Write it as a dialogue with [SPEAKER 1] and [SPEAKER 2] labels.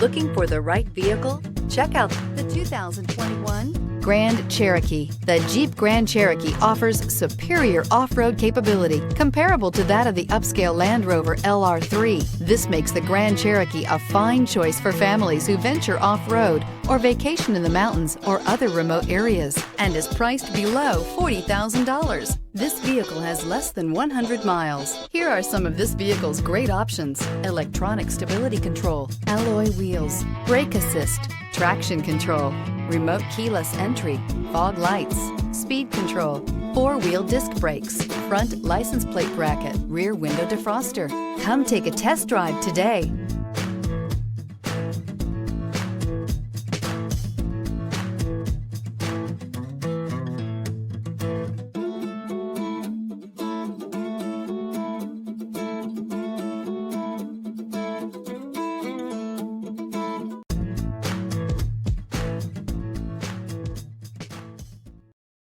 [SPEAKER 1] Looking for the right vehicle? Check out the 2021 Grand Cherokee. The Jeep Grand Cherokee offers superior off-road capability comparable to that of the upscale Land Rover LR3. This makes the Grand Cherokee a fine choice for families who venture off-road or vacation in the mountains or other remote areas, and is priced below $40,000. This vehicle has less than 100 miles. Here are some of this vehicle's great options: electronic stability control, alloy wheels, brake assist, traction control, remote keyless entry, fog lights, speed control, four-wheel disc brakes, front license plate bracket, rear window defroster. Come take a test drive today.